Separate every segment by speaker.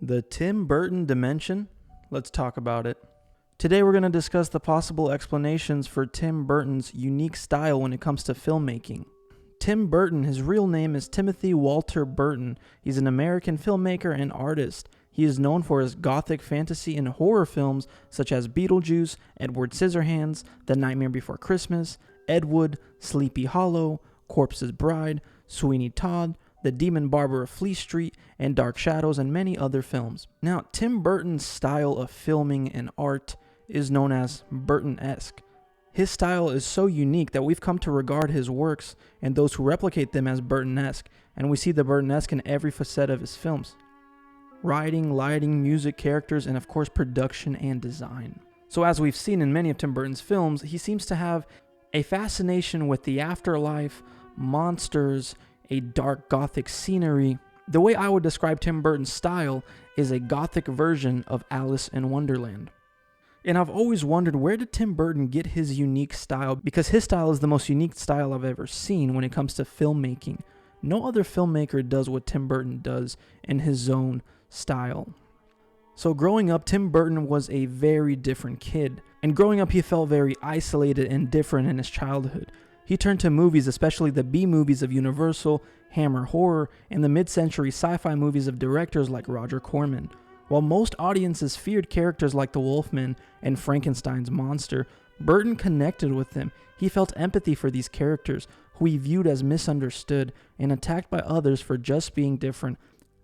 Speaker 1: The Tim Burton Dimension? Let's talk about it. Today we're going to discuss the possible explanations for Tim Burton's unique style when it comes to filmmaking. Tim Burton, his real name is Timothy Walter Burton. He's an American filmmaker and artist. He is known for his gothic fantasy and horror films such as Beetlejuice, Edward Scissorhands, The Nightmare Before Christmas, Ed Wood, Sleepy Hollow, Corpse's Bride, Sweeney Todd, The Demon Barber of Fleet Street, and Dark Shadows, and many other films. Now, Tim Burton's style of filming and art is known as Burton-esque. His style is so unique that we've come to regard his works and those who replicate them as Burton-esque, and we see the Burton-esque in every facet of his films. Writing, lighting, music, characters, and of course production and design. So as we've seen in many of Tim Burton's films, he seems to have a fascination with the afterlife, monsters, a dark gothic scenery. The way I would describe Tim Burton's style is a gothic version of Alice in Wonderland. And I've always wondered, where did Tim Burton get his unique style? Because his style is the most unique style I've ever seen when it comes to filmmaking. No other filmmaker does what Tim Burton does in his own style. So growing up, Tim Burton was a very different kid. And growing up, he felt very isolated and different in his childhood. He turned to movies, especially the B-movies of Universal, Hammer Horror, and the mid-century sci-fi movies of directors like Roger Corman. While most audiences feared characters like the Wolfman and Frankenstein's monster, Burton connected with them. He felt empathy for these characters, who he viewed as misunderstood and attacked by others for just being different.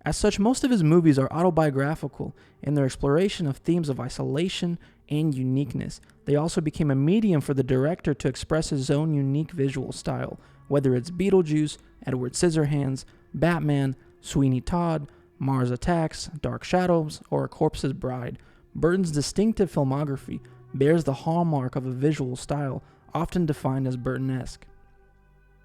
Speaker 1: As such, most of his movies are autobiographical in their exploration of themes of isolation and uniqueness. They also became a medium for the director to express his own unique visual style, whether it's Beetlejuice, Edward Scissorhands, Batman, Sweeney Todd, Mars Attacks, Dark Shadows, or A Corpse's Bride. Burton's distinctive filmography bears the hallmark of a visual style, often defined as Burton-esque.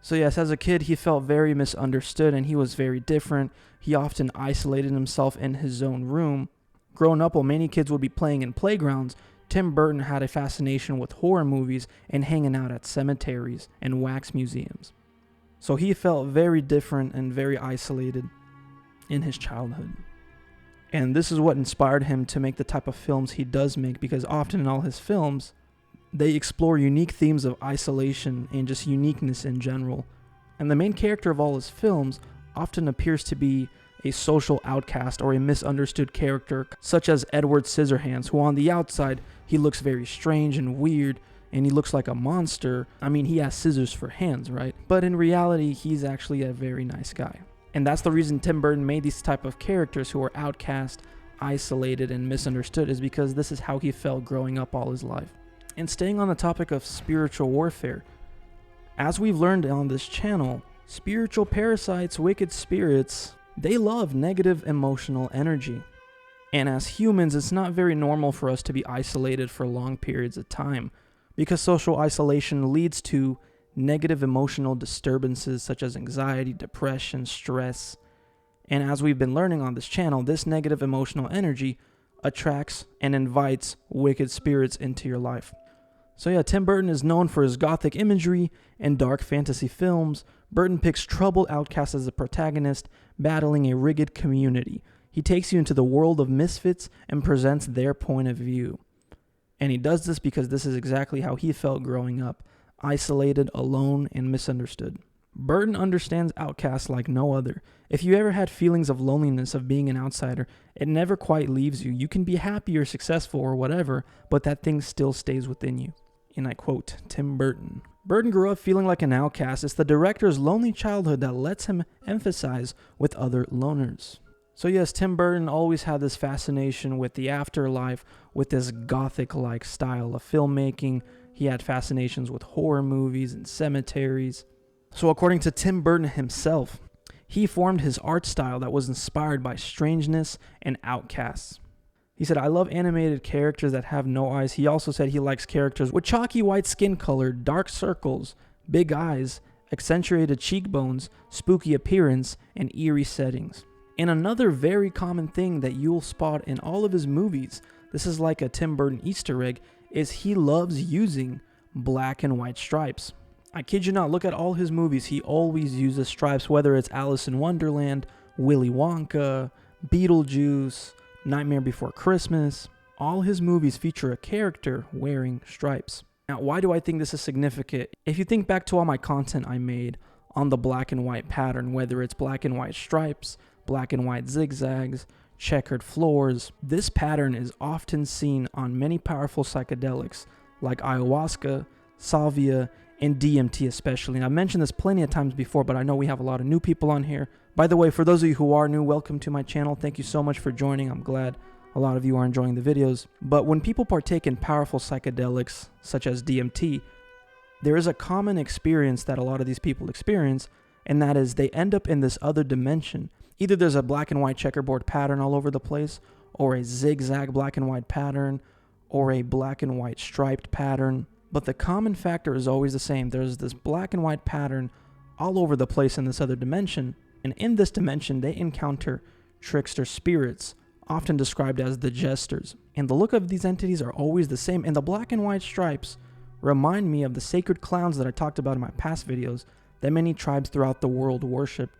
Speaker 1: So yes, as a kid, he felt very misunderstood and he was very different. He often isolated himself in his own room. Growing up, while many kids would be playing in playgrounds, Tim Burton had a fascination with horror movies and hanging out at cemeteries and wax museums. So he felt very different and very isolated in his childhood. And this is what inspired him to make the type of films he does make, because often in all his films, they explore unique themes of isolation and just uniqueness in general. And the main character of all his films often appears to be a social outcast or a misunderstood character, such as Edward Scissorhands, who on the outside, he looks very strange and weird, and he looks like a monster. I mean, he has scissors for hands, right? But in reality, he's actually a very nice guy. And that's the reason Tim Burton made these type of characters who are outcast, isolated, and misunderstood, is because this is how he felt growing up all his life. And staying on the topic of spiritual warfare, as we've learned on this channel, spiritual parasites, wicked spirits, they love negative emotional energy. And as humans, it's not very normal for us to be isolated for long periods of time, because social isolation leads to negative emotional disturbances such as anxiety, depression, stress. And as we've been learning on this channel, this negative emotional energy attracts and invites wicked spirits into your life. So yeah, Tim Burton is known for his gothic imagery and dark fantasy films. Burton picks troubled outcasts as the protagonist, battling a rigid community. He takes you into the world of misfits and presents their point of view. And he does this because this is exactly how he felt growing up, isolated, alone, and misunderstood. Burton understands outcasts like no other. If you ever had feelings of loneliness of being an outsider, it never quite leaves you. You can be happy or successful or whatever, but that thing still stays within you. And I quote Tim Burton. Burton grew up feeling like an outcast. It's the director's lonely childhood that lets him emphasize with other loners. So yes, Tim Burton always had this fascination with the afterlife, with this gothic-like style of filmmaking. He had fascinations with horror movies and cemeteries. So according to Tim Burton himself, he formed his art style that was inspired by strangeness and outcasts. He said, "I love animated characters that have no eyes." He also said he likes characters with chalky white skin color, dark circles, big eyes, accentuated cheekbones, spooky appearance, and eerie settings. And another very common thing that you'll spot in all of his movies, this is like a Tim Burton Easter egg, is he loves using black and white stripes. I kid you not, look at all his movies. He always uses stripes, whether it's Alice in Wonderland, Willy Wonka, Beetlejuice, Nightmare Before Christmas. All his movies feature a character wearing stripes. Now, why do I think this is significant? If you think back to all my content I made on the black and white pattern, whether it's black and white stripes, black and white zigzags, checkered floors, this pattern is often seen on many powerful psychedelics like ayahuasca, salvia, and DMT especially. And I've mentioned this plenty of times before, but I know we have a lot of new people on here. By the way, for those of you who are new, welcome to my channel. Thank you so much for joining. I'm glad a lot of you are enjoying the videos. But when people partake in powerful psychedelics, such as DMT, there is a common experience that a lot of these people experience, and that is they end up in this other dimension. Either there's a black and white checkerboard pattern all over the place, or a zigzag black and white pattern, or a black and white striped pattern. But the common factor is always the same. There's this black and white pattern all over the place in this other dimension. And in this dimension, they encounter trickster spirits, often described as the jesters. And the look of these entities are always the same. And the black and white stripes remind me of the sacred clowns that I talked about in my past videos that many tribes throughout the world worship.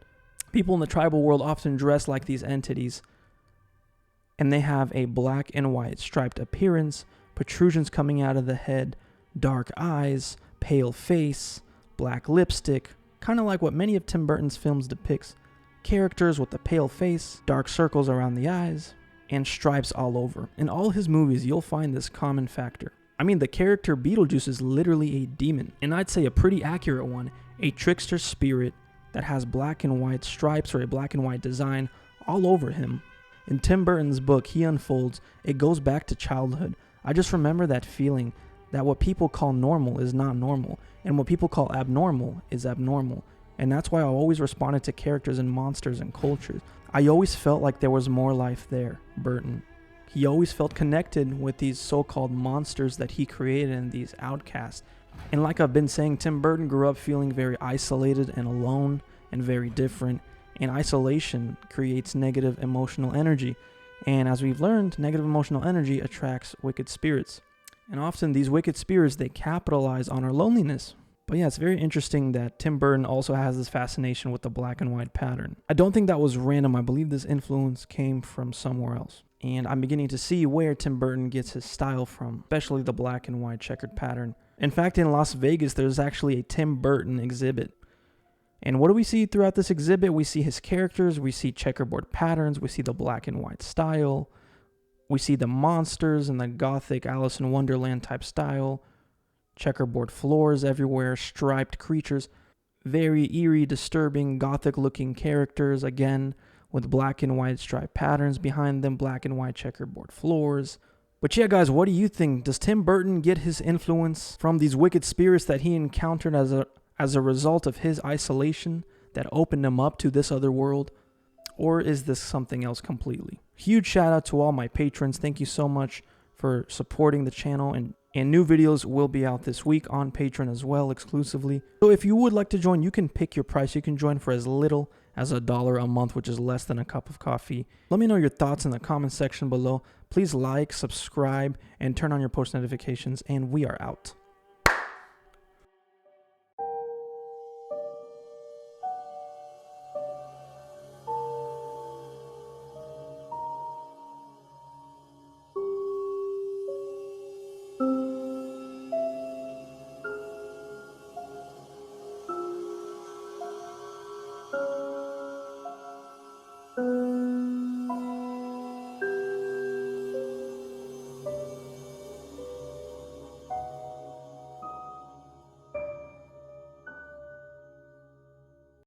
Speaker 1: People in the tribal world often dress like these entities, and they have a black and white striped appearance, protrusions coming out of the head, dark eyes, pale face, black lipstick, kind of like what many of Tim Burton's films depicts. Characters with a pale face, dark circles around the eyes, and stripes all over. In all his movies, you'll find this common factor. I mean, the character Beetlejuice is literally a demon, and I'd say a pretty accurate one, a trickster spirit that has black and white stripes or a black and white design all over him. In Tim Burton's book, he unfolds, it goes back to childhood. I just remember that feeling that what people call normal is not normal, and what people call abnormal is abnormal. And that's why I always responded to characters and monsters and cultures. I always felt like there was more life there, Burton. He always felt connected with these so-called monsters that he created and these outcasts. And like I've been saying, Tim Burton grew up feeling very isolated and alone and very different. And isolation creates negative emotional energy. And as we've learned, negative emotional energy attracts wicked spirits. And often these wicked spirits, they capitalize on our loneliness. But yeah, it's very interesting that Tim Burton also has this fascination with the black and white pattern. I don't think that was random. I believe this influence came from somewhere else. And I'm beginning to see where Tim Burton gets his style from, especially the black and white checkered pattern. In fact, in Las Vegas, there's actually a Tim Burton exhibit. And what do we see throughout this exhibit? We see his characters, we see checkerboard patterns, we see the black and white style, we see the monsters and the gothic Alice in Wonderland type style, checkerboard floors everywhere, striped creatures, very eerie, disturbing, gothic-looking characters, again, with black and white striped patterns behind them, black and white checkerboard floors. But yeah, guys, what do you think? Does Tim Burton get his influence from these wicked spirits that he encountered as a result of his isolation that opened him up to this other world? Or is this something else completely? Huge shout out to all my patrons. Thank you so much for supporting the channel, and new videos will be out this week on Patreon as well, exclusively. So if you would like to join, you can pick your price. You can join for as little as $1 a month, which is less than a cup of coffee. Let me know your thoughts in the comment section below. Please like, subscribe, and turn on your post notifications, and we are out.